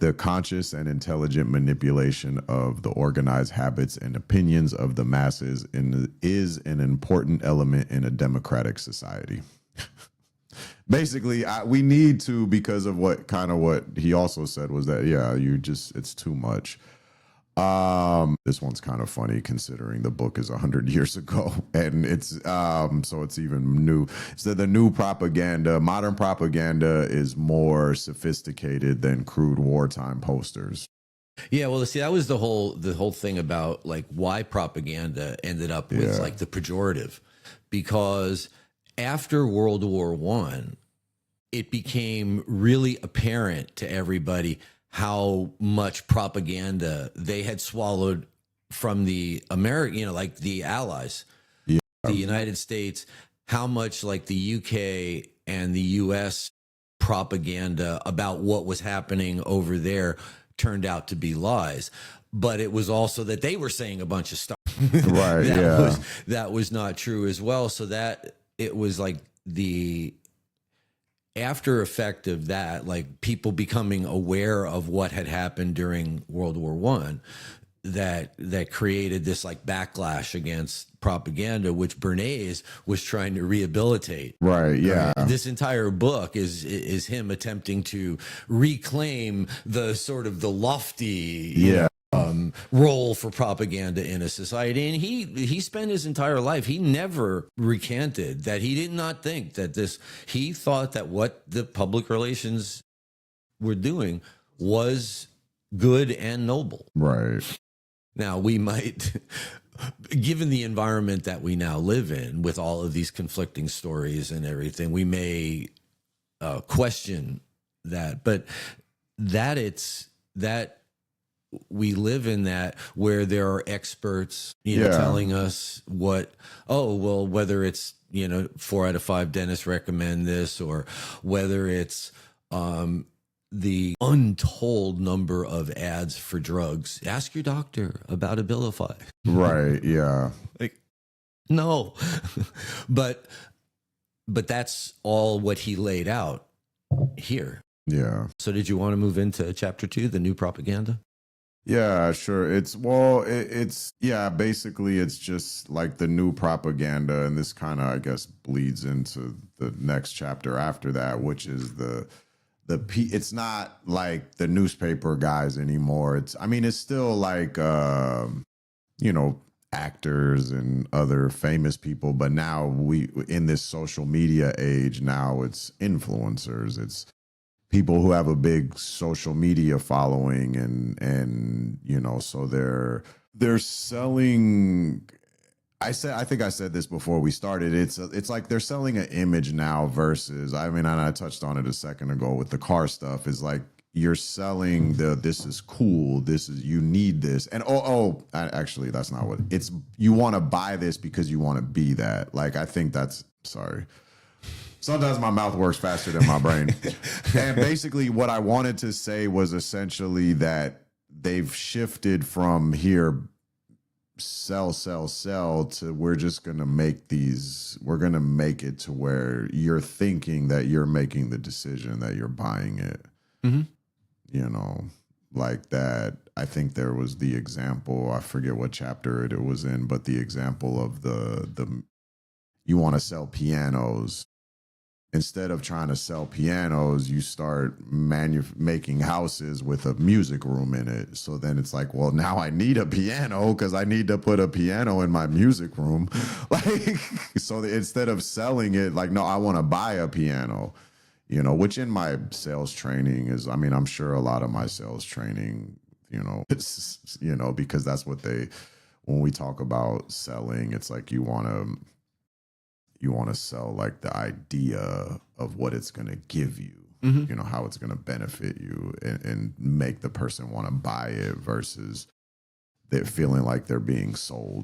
The conscious and intelligent manipulation of the organized habits and opinions of the masses is an important element in a democratic society. Basically, we need to, because of what he also said was that, yeah, it's too much. This one's kind of funny considering the book is 100 years ago, and it's so it's even new. So the new propaganda, modern propaganda, is more sophisticated than crude wartime posters. Yeah, well, see, that was the whole thing about like why propaganda ended up with like the pejorative, because after World War I, it became really apparent to everybody how much propaganda they had swallowed from the American, like the Allies, the United States, how much like the UK and the US propaganda about what was happening over there turned out to be lies. But it was also that they were saying a bunch of stuff Right. that was not true as well. So that it was like the after effect of that, like people becoming aware of what had happened during World War I, that created this like backlash against propaganda, which Bernays was trying to rehabilitate. Right. Yeah. This entire book is him attempting to reclaim the sort of the lofty, role for propaganda in a society. And he spent his entire life, he never recanted that he did not think that he thought that what the public relations were doing was good and noble. Right. Now, we might, given the environment that we now live in with all of these conflicting stories and everything, we may question that, but that we live in that where there are experts, telling us whether it's, 4 out of 5 dentists recommend this, or whether it's the untold number of ads for drugs. Ask your doctor about Abilify. Right. Yeah. Like, no, but that's all what he laid out here. Yeah. So did you want to move into chapter 2, the new propaganda? Yeah, sure. Basically it's just like the new propaganda, and this kind of, I guess, bleeds into the next chapter after that, which is it's not like the newspaper guys anymore. It's still like, actors and other famous people, but now in this social media age, now it's influencers. It's people who have a big social media following, and so they're selling. I think I said this before we started. It's like they're selling an image now versus, and I touched on it a second ago with the car stuff. Is like you're selling this is cool, you need this, and actually that's not what it's. You want to buy this because you want to be that. Like, I think that's, sorry. Sometimes my mouth works faster than my brain. And basically what I wanted to say was essentially that they've shifted from here, sell, to we're just going to we're going to make it to where you're thinking that you're making the decision, that you're buying it. Mm-hmm. Like that. I think there was the example, I forget what chapter it was in, but the example of the you want to sell pianos. Instead of trying to sell pianos, you start making houses with a music room in it. So then it's like, well, now I need a piano because I need to put a piano in my music room. So instead of selling it, like, no, I want to buy a piano, which in my sales training is, I'm sure a lot of my sales training, because that's what when we talk about selling, it's like you want to sell like the idea of what it's going to give you, how it's going to benefit you, and make the person want to buy it versus they're feeling like they're being sold.